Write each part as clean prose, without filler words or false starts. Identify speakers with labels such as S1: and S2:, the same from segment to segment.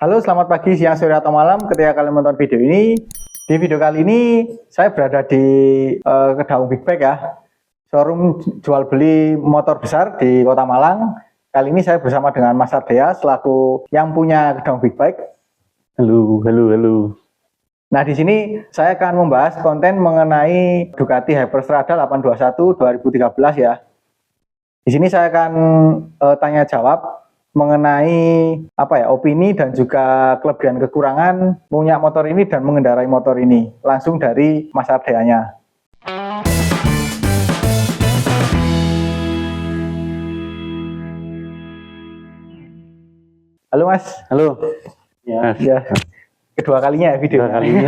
S1: Halo, selamat pagi, siang, sore, atau malam ketika kalian menonton video ini. Di video kali ini, saya berada di Kedaung Big Bike ya. Showroom jual beli motor besar di Kota Malang. Kali ini saya bersama dengan Mas Ardea selaku yang punya Kedaung Big Bike.
S2: Halo.
S1: Nah, di sini saya akan membahas konten mengenai Ducati Hyperstrada 821 2013 ya. Di sini saya akan tanya jawab mengenai opini dan juga kelebihan kekurangan punya motor ini dan mengendarai motor ini. Langsung dari Mas Ardeanya. Halo Mas.
S2: Halo.
S1: Ya. Kedua kalinya ya video.
S2: Kalinya.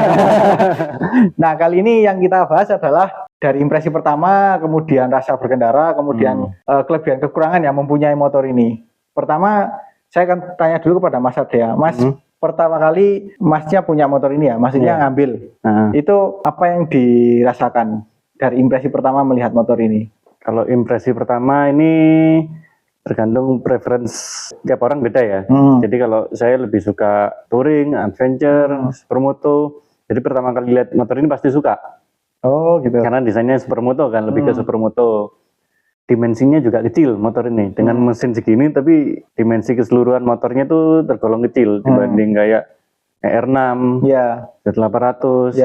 S1: Nah, kali ini yang kita bahas adalah dari impresi pertama, kemudian rasa berkendara, kemudian kelebihan kekurangan yang mempunyai motor ini. Pertama, saya akan tanya dulu kepada Mas Ardea. Mas, pertama kali Masnya punya motor ini ya, maksudnya ngambil. Itu apa yang dirasakan dari impresi pertama melihat motor ini?
S2: Kalau impresi pertama ini tergantung preference tiap orang beda ya. Jadi kalau saya lebih suka touring, adventure, supermoto. Jadi pertama kali lihat motor ini pasti suka.
S1: Oh gitu.
S2: Karena desainnya supermoto kan, lebih ke supermoto. Dimensinya juga kecil motor ini. Dengan mesin segini tapi dimensi keseluruhan motornya tuh tergolong kecil dibanding kayak R6, Z800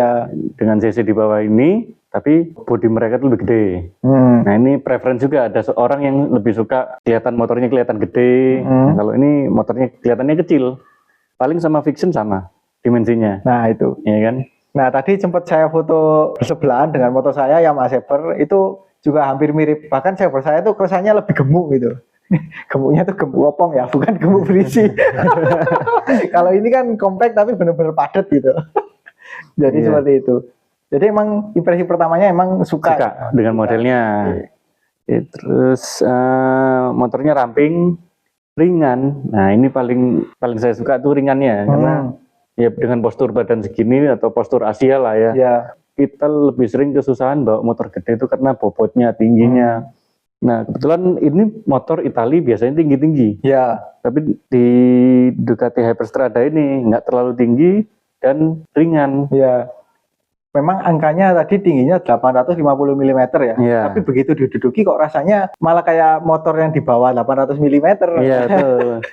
S2: dengan cc di bawah ini, tapi bodi mereka tuh lebih gede. Nah ini preferensi juga, ada seorang yang lebih suka kelihatan motornya kelihatan gede. Nah, kalau ini motornya kelihatannya kecil, paling sama Fiction sama dimensinya.
S1: Nah itu,
S2: ya kan?
S1: Nah tadi sempat saya foto bersebelahan dengan motor saya Yamaha Saber, itu juga hampir mirip. Bahkan Saber saya tuh kesannya lebih gemuk gitu. Gemuknya tuh gemuk opong ya, bukan gemuk berisi. Kalau ini kan compact tapi benar-benar padat gitu. Jadi seperti itu. Jadi emang impresi pertamanya emang suka
S2: dengan modelnya. Terus motornya ramping, ringan. Nah ini paling saya suka tuh ringannya, karena ya dengan postur badan segini atau postur Asia lah ya. Kita lebih sering kesusahan bawa motor gede itu karena bobotnya, tingginya. Nah kebetulan ini motor Itali biasanya tinggi-tinggi. Tapi di Ducati Hyperstrada ini nggak terlalu tinggi dan ringan.
S1: Memang angkanya tadi tingginya 850 mm ya. Tapi begitu diduduki kok rasanya malah kayak motor yang di bawah 800 mm.
S2: Iya betul.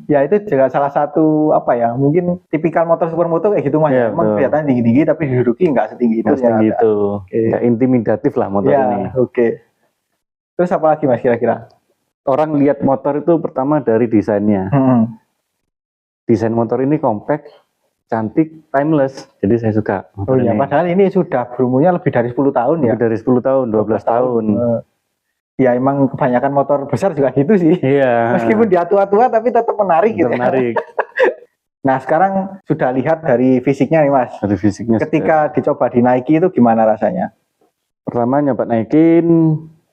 S1: Ya itu juga salah satu mungkin tipikal motor supermoto kayak gitu Mas. Emang kelihatan tinggi-tinggi tapi diduduki nggak setinggi itu.
S2: Nggak intimidatif lah motor ini.
S1: Terus apa lagi Mas kira-kira?
S2: Orang lihat motor itu pertama dari desainnya. Desain motor ini compact, cantik, timeless. Jadi saya suka.
S1: Padahal ini sudah berumurnya lebih dari 10 tahun ya.
S2: Lebih dari 10 tahun, 12 tahun.
S1: Ya emang kebanyakan motor besar juga gitu sih. Meskipun dia tua-tua tapi tetap menarik gitu.
S2: Menarik.
S1: Nah sekarang sudah lihat dari fisiknya nih Mas.
S2: Dari fisiknya.
S1: Ketika dicoba dinaiki itu gimana rasanya?
S2: Pertama nyoba naikin,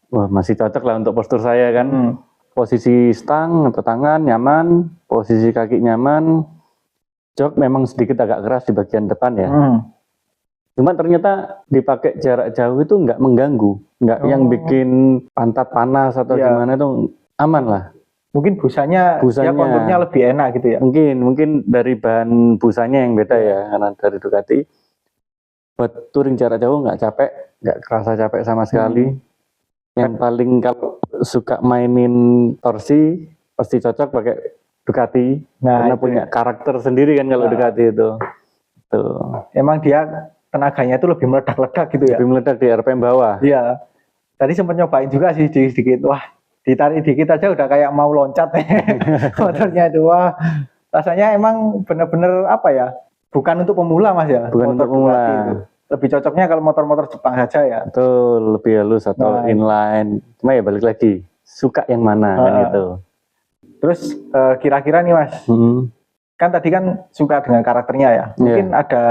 S2: wah masih cocok lah untuk postur saya kan. Posisi stang atau tangan nyaman, posisi kaki nyaman. Jok memang sedikit agak keras di bagian depan ya. Cuma ternyata dipakai jarak jauh itu nggak mengganggu, nggak yang bikin pantat panas atau gimana itu aman lah.
S1: Mungkin busanya ya konturnya lebih enak gitu ya.
S2: Mungkin dari bahan busanya yang beda ya, karena dari Ducati. Buat touring jarak jauh nggak capek, nggak kerasa capek sama sekali. Yang paling kalau suka mainin torsi pasti cocok pakai Ducati, karena punya karakter sendiri kan kalau Ducati itu.
S1: Emang dia tenaganya itu lebih meledak-ledak gitu ya.
S2: Lebih meledak di RPM bawah.
S1: Iya. Tadi sempat nyobain juga sih sedikit. Wah, ditarik dikit aja udah kayak mau loncat motornya itu. Wah, rasanya emang bener-bener bukan untuk pemula Mas ya.
S2: Bukan untuk pemula.
S1: Itu. Lebih cocoknya kalau motor-motor Jepang saja ya.
S2: Betul, lebih halus atau inline. Cuma ya balik lagi, suka yang mana kan itu.
S1: Terus kira-kira nih Mas, kan tadi kan suka dengan karakternya ya. Mungkin ada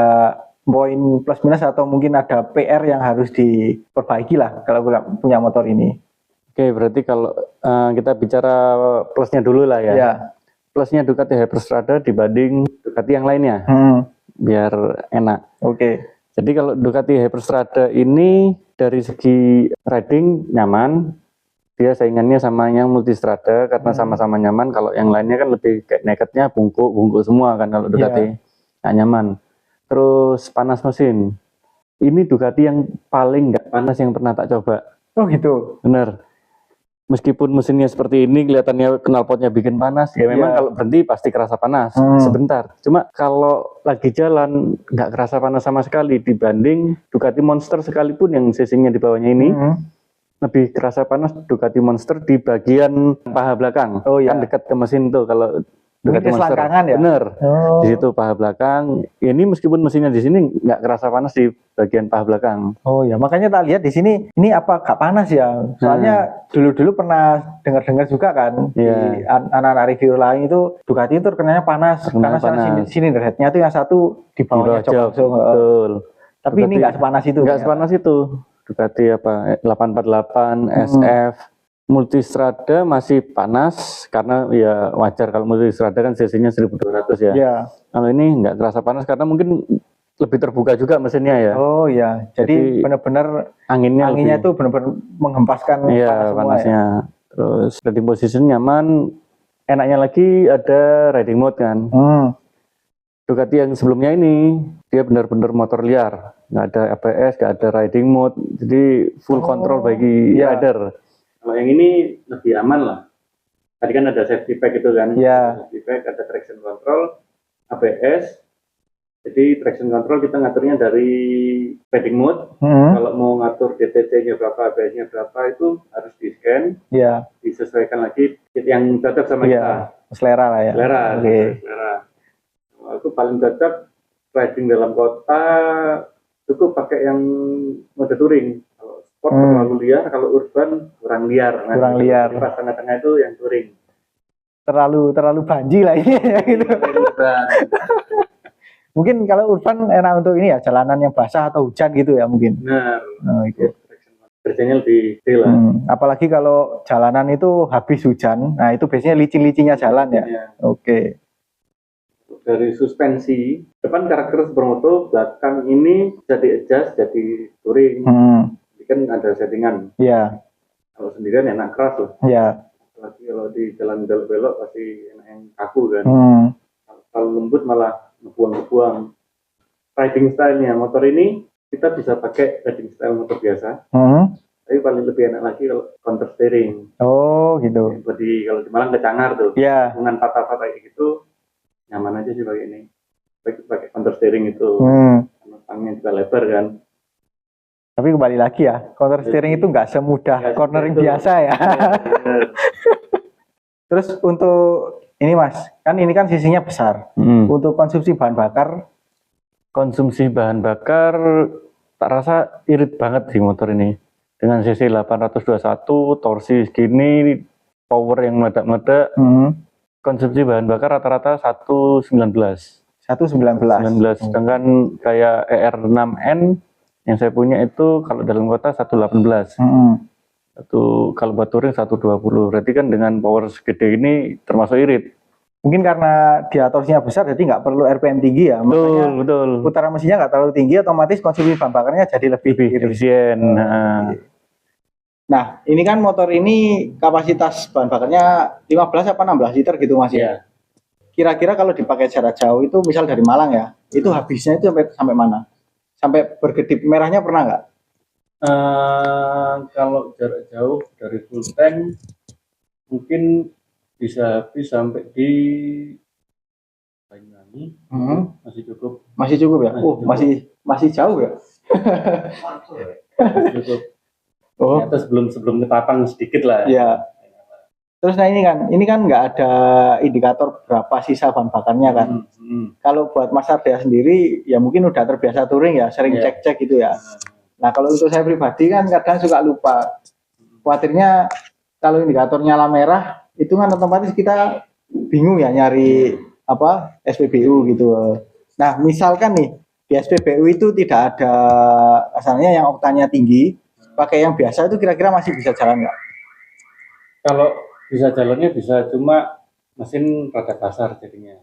S1: poin plus minus atau mungkin ada PR yang harus diperbaiki lah kalau punya motor ini.
S2: Oke, berarti kalau kita bicara plusnya dulu lah ya. Plusnya Ducati Hyperstrada dibanding Ducati yang lainnya, biar enak. Jadi kalau Ducati Hyperstrada ini dari segi riding nyaman, dia saingannya sama yang Multistrada karena sama-sama nyaman. Kalau yang lainnya kan lebih kayak nakednya bungkuk semua kan kalau Ducati, nggak nyaman. Terus panas mesin. Ini Ducati yang paling nggak panas yang pernah tak coba.
S1: Oh gitu.
S2: Bener. Meskipun mesinnya seperti ini, kelihatannya knalpotnya bikin panas, ya memang kalau berhenti pasti kerasa panas sebentar. Cuma kalau lagi jalan nggak kerasa panas sama sekali dibanding Ducati Monster sekalipun yang cc-nya di bawahnya ini. Lebih kerasa panas Ducati Monster di bagian paha belakang. Kan dekat ke mesin tuh kalau Ducati Monster.
S1: Ya?
S2: Bener. Di situ paha belakang. Ini meskipun mesinnya di sini nggak kerasa panas di bagian paha belakang.
S1: Oh ya, makanya tak lihat di sini ini apa gak panas ya? Soalnya dulu sana dengar juga kan di anak-anak review lain itu Ducati itu terkenanya panas karena silinder headnya itu yang satu di bawahnya jok langsung.
S2: Betul.
S1: Tapi Ducati, ini nggak sepanas itu.
S2: Nggak sepanas itu. Ducati apa 848 SF Multistrada masih panas karena ya wajar kalau Multistrada kan cc-nya 1200 ya. Kalau ini nggak kerasa panas karena mungkin lebih terbuka juga mesinnya ya.
S1: Oh ya, jadi benar-benar anginnya itu benar-benar menghempaskan
S2: panas panasnya. Ya. Terus riding position nyaman. Enaknya lagi ada riding mode kan. Ducati yang sebelumnya ini dia benar-benar motor liar, nggak ada ABS, nggak ada riding mode, jadi full control bagi rider. Kalau yang ini lebih aman lah. Tadi kan ada safety pack itu kan, safety pack, ada traction control, ABS. Jadi traction control kita ngaturnya dari riding mode. Kalau mau ngatur DTC-nya berapa, ABS-nya berapa itu harus di scan, disesuaikan lagi yang cocok sama kita.
S1: Selera lah ya.
S2: Selera. Aku paling cocok riding dalam kota cukup pakai yang mode touring. Kalau sport terlalu liar, kalau urban kurang liar.
S1: Kurang liar.
S2: Pas tengah-tengah itu yang touring.
S1: Terlalu banji lah ini ya gitu. Mungkin kalau urban enak untuk ini ya jalanan yang basah atau hujan gitu ya mungkin.
S2: Benar.
S1: Itu.
S2: Kerjanya lebih detail lah.
S1: Apalagi kalau jalanan itu habis hujan, nah itu biasanya licin-licinnya jalan ya. Oke.
S2: Dari suspensi, depan karakter supermoto, belakang ini bisa di-adjust jadi touring. Jadi kan ada settingan. Kalau sendirian enak keras loh. Apalagi kalau di jalan belok-belok pasti enak yang kaku kan. Kalau lembut malah ngebuang-ngebuang. Riding style-nya motor ini kita bisa pakai riding style motor biasa. Tapi paling lebih enak lagi kalau counter steering.
S1: Oh gitu.
S2: Jadi kalau di Malang kecangar tuh. Dengan patah-patah kayak gitu. Nyaman aja sih pakai ini, pakai counter steering itu, tangnya juga lebar kan.
S1: Tapi kembali lagi ya, counter steering itu nggak semudah cornering biasa ya. Terus untuk ini mas, kan ini kan sisinya besar. Untuk konsumsi bahan bakar, tak rasa irit banget sih motor ini. Dengan cc 821, torsi segini, power yang meledak-meledak. Konsumsi bahan bakar rata-rata 119. Sedangkan kayak ER6N yang saya punya itu kalau dalam kota 118. Kalau buat touring 120. Berarti kan dengan power segede ini termasuk irit. Mungkin karena diatorsinya besar jadi nggak perlu RPM tinggi ya. Betul. Putaran mesinnya nggak terlalu tinggi, otomatis konsumsi bahan bakarnya jadi lebih efisien. Nah, ini kan motor ini kapasitas bahan bakarnya 15 apa 16 liter gitu Mas ya. Kira-kira kalau dipakai jarak jauh itu misal dari Malang ya, itu habisnya itu sampai mana? Sampai berkedip merahnya pernah nggak? Kalau jarak jauh dari full tank mungkin bisa habis sampai di Banyuwangi. Masih cukup. Masih cukup ya? Masih jauh ya? Masih cukup. Ternyata sebelum Ketapang sedikit lah. Iya. Terus nah ini kan nggak ada indikator berapa sisa bahan bakarnya kan. Kalau buat Mas Ardia sendiri ya mungkin udah terbiasa touring ya, sering cek-cek gitu ya. Nah kalau untuk saya pribadi kan kadang suka lupa. Khawatirnya kalau indikator nyala merah itu kan otomatis kita bingung ya nyari apa SPBU gitu. Nah misalkan nih di SPBU itu tidak ada asalnya yang oktannya tinggi. Pakai yang biasa itu kira-kira masih bisa jalan nggak? Kalau bisa jalannya bisa, cuma mesin rada kasar jadinya.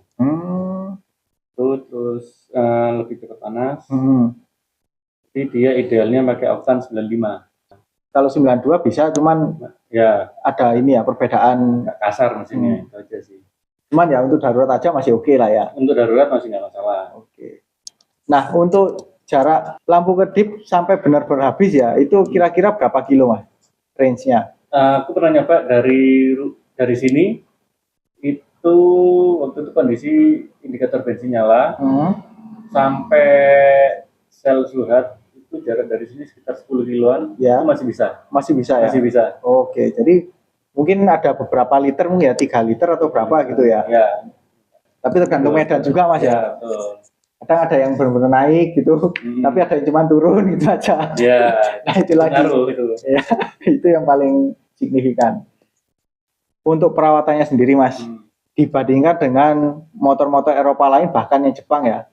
S1: Terus lebih cepat panas. Jadi dia idealnya pakai oktan 95. Kalau 92 bisa, cuman
S2: Ya,
S1: ada ini ya perbedaan.
S2: nggak kasar mesinnya itu aja sih.
S1: Cuman ya untuk darurat aja masih oke lah ya.
S2: Untuk darurat masih nggak masalah.
S1: Oke. Nah, untuk jarak lampu kedip sampai benar-benar habis ya, itu kira-kira berapa kilo mas? Range-nya?
S2: Aku pernah nyoba dari sini itu waktu itu kondisi indikator bensin nyala sampai sel Suhat itu jarak dari sini sekitar 10 kiloan.
S1: Ya.
S2: Itu masih bisa.
S1: Masih bisa ya?
S2: Masih bisa.
S1: Oke, jadi mungkin ada beberapa liter mungkin ya, 3 liter atau berapa gitu ya?
S2: Ya.
S1: Tapi tergantung medan juga mas ya?
S2: Betul.
S1: Kadang ada yang benar-benar naik gitu, tapi ada yang cuma turun gitu aja.
S2: Ya.
S1: Nah itu lagi.
S2: Itu.
S1: Ya, itu yang paling signifikan. Untuk perawatannya sendiri mas, dibandingkan dengan motor-motor Eropa lain bahkan yang Jepang ya,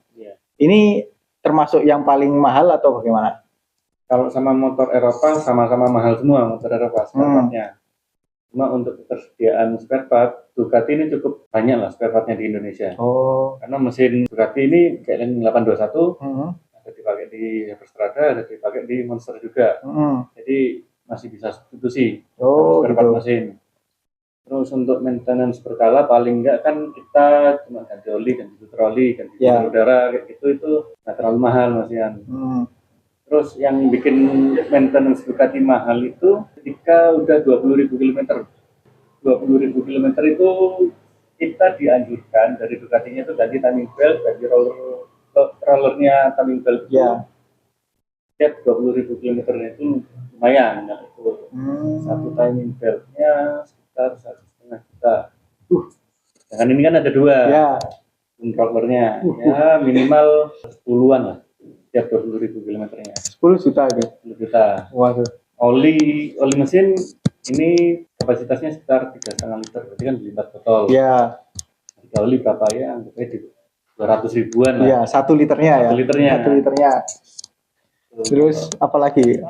S1: ini termasuk yang paling mahal atau bagaimana?
S2: Kalau sama motor Eropa sama-sama mahal semua motor Eropa spare partnya. Cuma untuk ketersediaan spare part, Ducati ini cukup banyak lah spare partnya di Indonesia. Karena mesin Ducati ini kayak yang 821, ada dipakai di Hyperstrada, ada dipakai di Monster juga. Jadi masih bisa substitusi spare part mesin. Terus untuk maintenance berkala paling enggak kan kita cuma ganti oli, ganti troli, ganti filter udara kayak gitu, itu nggak terlalu mahal Mas Ian. Terus yang bikin maintenance Ducati mahal itu ketika udah 20.000 km. 20.000 km itu kita dianjurkan dari Ducatinya itu ganti timing belt, ganti rollernya timing belt itu. Setiap 20.000 km itu lumayan ya, itu satu timing beltnya sekitar 1,5 juta. Jangan ini kan ada dua. Rollernya ya minimal 10-an lah. Setiap 20.000 kilometernya. 10
S1: juta gitu.
S2: 10 juta.
S1: Waduh.
S2: Oli mesin ini kapasitasnya sekitar 3,5 liter. Berarti kan 4 botol.
S1: Iya.
S2: Harga oli berapa ya? Anggapnya di 200 ribuan lah.
S1: Iya, 1 liternya ya.
S2: 1 liternya.
S1: 1 liternya. Terus apalagi?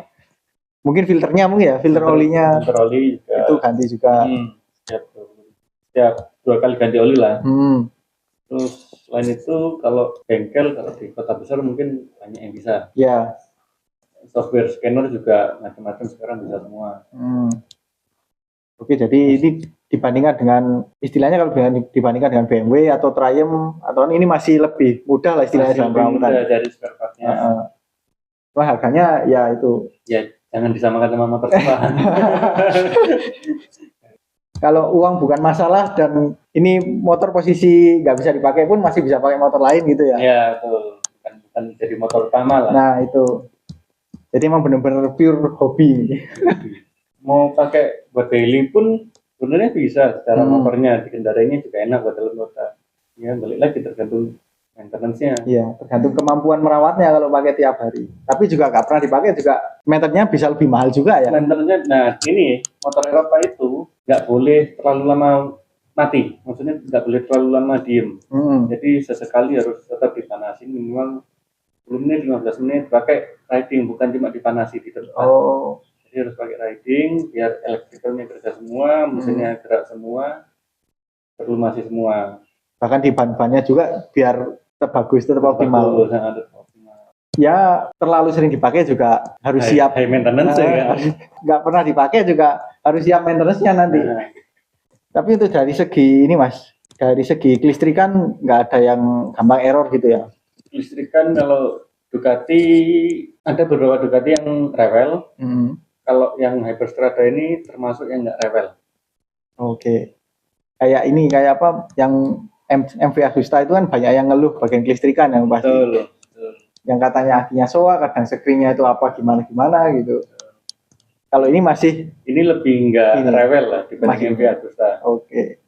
S1: Mungkin filternya mungkin ya, filter olinya.
S2: Filter oli juga.
S1: Itu ganti juga.
S2: Setiap 2 kali ganti oli lah. Terus selain itu kalau bengkel, kalau di kota besar mungkin banyak yang bisa.
S1: Ya.
S2: Software scanner juga macam-macam sekarang bisa semua.
S1: Oke, jadi ini dibandingkan dengan istilahnya kalau dibandingkan dengan BMW atau Triumph atau ini masih lebih mudah lah istilahnya dalam perawatan.
S2: Mudah dari spare partnya.
S1: Wah harganya ya itu.
S2: Ya jangan disamakan sama motor Jepang.
S1: Kalau uang bukan masalah dan ini motor posisi nggak bisa dipakai pun masih bisa pakai motor lain gitu ya?
S2: Iya betul, bukan jadi motor utama lah.
S1: Nah itu, jadi emang benar-benar pure hobi.
S2: Mau pakai buat daily pun sebenarnya bisa, secara motornya dikendarainya juga enak buat dalam kota. Ya balik lagi tergantung maintenance-nya. Iya,
S1: tergantung kemampuan merawatnya kalau pakai tiap hari. Tapi juga nggak pernah dipakai juga maintenance-nya bisa lebih mahal juga ya?
S2: Maintenance-nya, nah ini motor Eropa itu nggak boleh terlalu lama mati, maksudnya nggak boleh terlalu lama diem. Jadi sesekali harus tetap dipanasin minimal 10 menit, 15 menit, pakai riding, bukan cuma dipanasi di tempat. Jadi harus pakai riding biar elektrikalnya kerja semua, mesinnya gerak semua, terlumasi semua. Bahkan
S1: di ban-bannya juga biar tetap bagus, tetap optimal. Ya terlalu sering dipakai juga harus siap
S2: high maintenance ya.
S1: Nggak pernah dipakai juga harus siap maintenance-nya nanti. Tapi itu dari segi ini mas, dari segi kelistrikan nggak ada yang gampang error gitu ya?
S2: Kelistrikan kalau Ducati ada beberapa Ducati yang rewel. Kalau yang Hyperstrada ini termasuk yang nggak rewel.
S1: Oke. Kayak ini kayak apa yang MV Agusta itu kan banyak yang ngeluh bagian kelistrikan yang pasti.
S2: Betul.
S1: Yang katanya akinya soak, kadang screen-nya itu apa gimana gitu. Kalau ini masih
S2: lebih nggak rewel lah dibanding MV Agusta.
S1: Oke.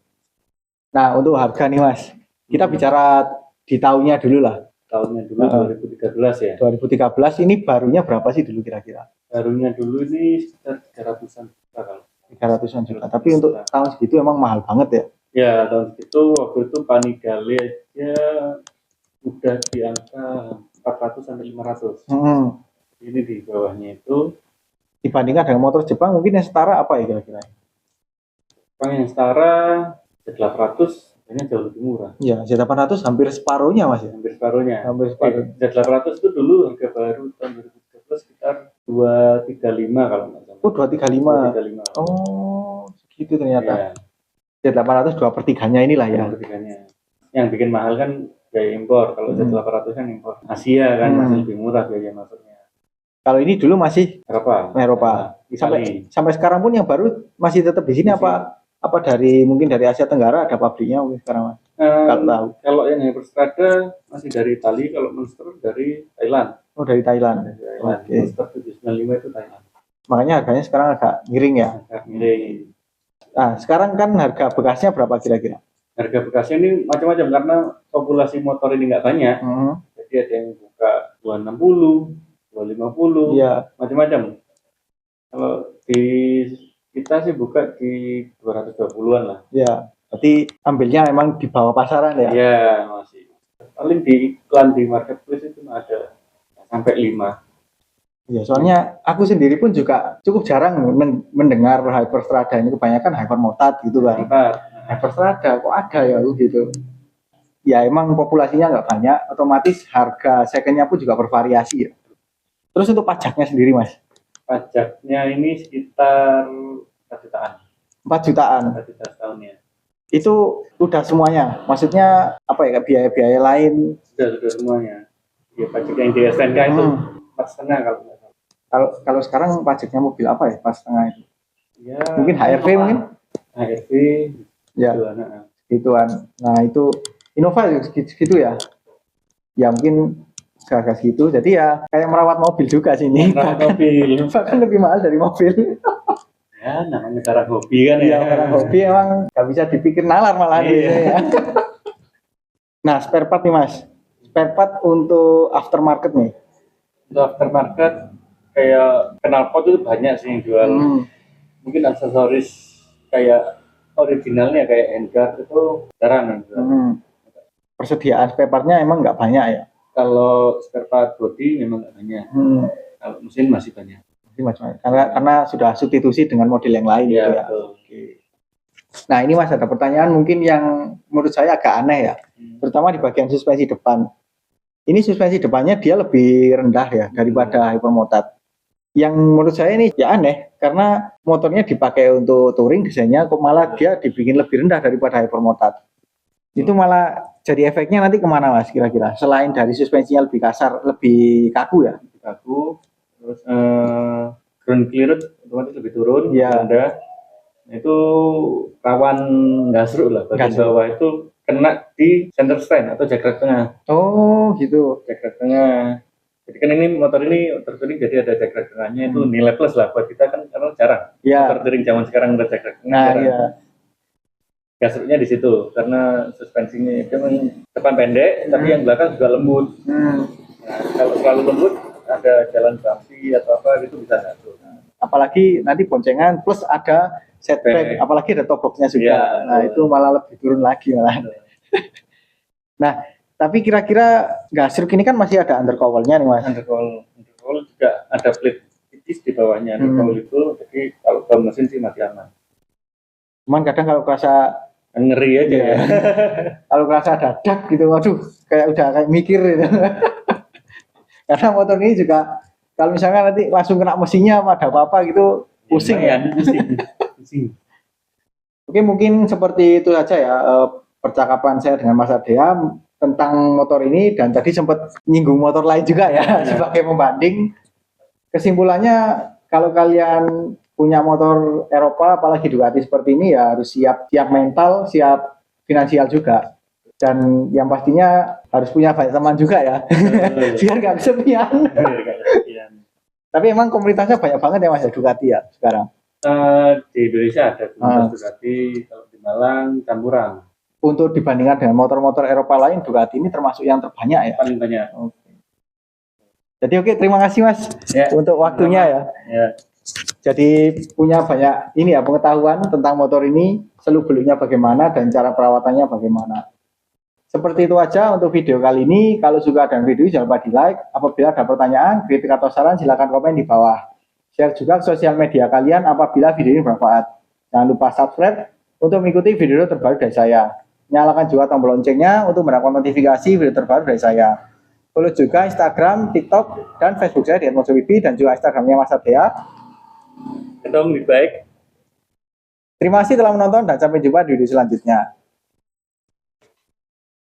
S1: Nah untuk harga nih mas, kita bicara di tahunnya dulu lah.
S2: Tahunnya dulu 2013 ya.
S1: 2013 ini barunya berapa sih dulu kira-kira?
S2: Barunya dulu ini sekitar 300-an juta kalau.
S1: 300-an juta. Tapi untuk tahun segitu emang mahal banget ya?
S2: Ya tahun segitu waktu itu Panigale aja udah di angka 400 sampai 500. Ini di bawahnya itu.
S1: Dibandingkan dengan motor Jepang mungkin yang setara apa ya kira-kira?
S2: Jepang yang setara Z800 ini jauh lebih murah.
S1: Ya, Z800 hampir separuhnya mas ya?
S2: Hampir separuhnya.
S1: Z800
S2: itu dulu harga baru tahun 2013 sekitar 235 kalau nggak salah.
S1: Oh 235.
S2: 235.
S1: Oh segitu ternyata.
S2: Ya,
S1: Z800 2/3-nya inilah ya.
S2: 2/3-nya. Yang bikin mahal kan biaya impor. Kalau Z800 kan impor Asia kan masih lebih murah biaya masuknya.
S1: Kalau ini dulu masih
S2: Eropa.
S1: Sampai sekarang pun yang baru masih tetap di sini apa mungkin dari Asia Tenggara ada pabriknya mungkin sekarang Mas? Kalau tahu.
S2: Kalau yang Hyperstrada masih dari Itali, kalau Monster dari Thailand.
S1: Oh dari Thailand.
S2: Oke. Monster 795 itu Thailand.
S1: Makanya harganya sekarang agak miring ya.
S2: Agak miring.
S1: Nah sekarang kan harga bekasnya berapa kira-kira?
S2: Harga bekasnya ini macam-macam karena populasi motor ini nggak banyak. Jadi ada yang buka 260, 250, macam-macam. Kalau di kita sih buka di 220-an lah.
S1: Ya, berarti ambilnya memang di bawah pasaran ya?
S2: Iya, masih. Paling di iklan di marketplace itu ada sampai 5.
S1: Ya, soalnya aku sendiri pun juga cukup jarang mendengar Hyperstrada ini, kebanyakan Hypermotard gitu kan. Hyperstrada kok ada ya gitu. Ya emang populasinya nggak banyak, otomatis harga secondnya pun juga bervariasi ya. Terus untuk pajaknya sendiri Mas?
S2: Pajaknya ini sekitar 4 jutaan.
S1: 4 jutaan?
S2: 4 juta setahun ya.
S1: Itu udah semuanya? Maksudnya apa ya, biaya-biaya lain?
S2: Sudah semuanya. Ya pajak yang di STNK itu 4,5
S1: kalau sekarang pajaknya mobil apa ya 4,5 itu?
S2: Ya,
S1: mungkin HRV mungkin?
S2: HRV
S1: ya, gituan. Nah itu Innova segitu ya? Ya mungkin harga segitu, jadi ya kayak merawat mobil juga sini. Bahkan lebih mahal dari mobil.
S2: Ya namanya cara hobi kan ya.
S1: Cara hobi emang gak bisa dipikir nalar malah ya. Nah spare part nih Mas, spare part untuk aftermarket nih.
S2: Untuk aftermarket kayak knalpot itu banyak sih yang jual. Mungkin aksesoris kayak originalnya kayak handguard itu jarang yang jual.
S1: Persediaan spare partnya emang nggak banyak ya?
S2: Kalau spare part body memang nggak banyak. Kalau mesin masih banyak.
S1: Karena sudah substitusi dengan model yang lain
S2: ya,
S1: gitu ya. Oke. Nah ini Mas ada pertanyaan mungkin yang menurut saya agak aneh ya, terutama di bagian suspensi depan. Ini suspensi depannya dia lebih rendah ya daripada Hypermotard. Yang menurut saya ini ya aneh karena motornya dipakai untuk touring desainnya, kok malah dia dibikin lebih rendah daripada Hypermotard. Itu malah jadi efeknya nanti kemana Mas kira-kira? Selain dari suspensinya lebih kasar, lebih kaku ya?
S2: Lebih kaku, terus ground clearance otomatis lebih turun, rendah. Itu rawan gasruk lah, bagian bawah itu kena di center stand atau jakrek tengah.
S1: Oh gitu.
S2: Jakrek tengah. Jadi kan ini motor ini touring jadi ada jakrek tengahnya, itu nilai plus lah buat kita kan karena jarang. Motor touring zaman sekarang ada jakrek tengah. Jarang. Gasruknya di situ karena suspensinya itu depan pendek tapi yang belakang juga lembut. Nah, kalau terlalu lembut ada jalan bumpy atau apa gitu bisa gasruk.
S1: Apalagi nanti boncengan plus ada setback, apalagi ada top box-nya juga. Nah itu malah lebih turun lagi malah. Nah tapi kira-kira gasruk ini kan masih ada undercowl-nya nih Mas.
S2: Undercowl juga ada plate tipis di bawahnya undercowl itu, jadi kalau ke mesin sih masih aman.
S1: Cuman kadang kalau kerasa
S2: ngeri aja ya.
S1: Kalau kerasa dadak gitu, waduh, kayak udah kayak mikir gitu. Karena motor ini juga kalau misalnya nanti langsung kena mesinnya ada apa-apa gitu, pusing ya. Pusing. Oke, mungkin seperti itu saja ya percakapan saya dengan Mas Adea tentang motor ini, dan tadi sempat nyinggung motor lain juga ya sebagai pembanding. Kesimpulannya kalau kalian punya motor Eropa apalagi Ducati seperti ini ya harus siap mental, siap finansial juga, dan yang pastinya harus punya banyak teman juga ya biar nggak kesepian. Tapi emang komunitasnya banyak banget ya Mas ya Ducati ya sekarang.
S2: Di Indonesia ada komunitas Ducati, kalau di Malang campuran.
S1: Untuk dibandingkan dengan motor-motor Eropa lain, Ducati ini termasuk yang terbanyak ya.
S2: Paling banyak.
S1: Jadi terima kasih Mas untuk waktunya ya. Jadi punya banyak ini ya pengetahuan tentang motor ini, seluk-beluknya bagaimana dan cara perawatannya bagaimana. Seperti itu aja untuk video kali ini. Kalau suka dengan video jangan lupa di like. Apabila ada pertanyaan, kritik atau saran silakan komen di bawah. Share juga ke sosial media kalian apabila video ini bermanfaat. Jangan lupa subscribe untuk mengikuti video terbaru dari saya. Nyalakan juga tombol loncengnya untuk mendapatkan notifikasi video terbaru dari saya. Follow juga Instagram, TikTok, dan Facebook saya di @mojowibi, dan juga Instagramnya Mas Adea.
S2: Ketemu lebih baik.
S1: Terima kasih telah menonton dan sampai jumpa di video selanjutnya.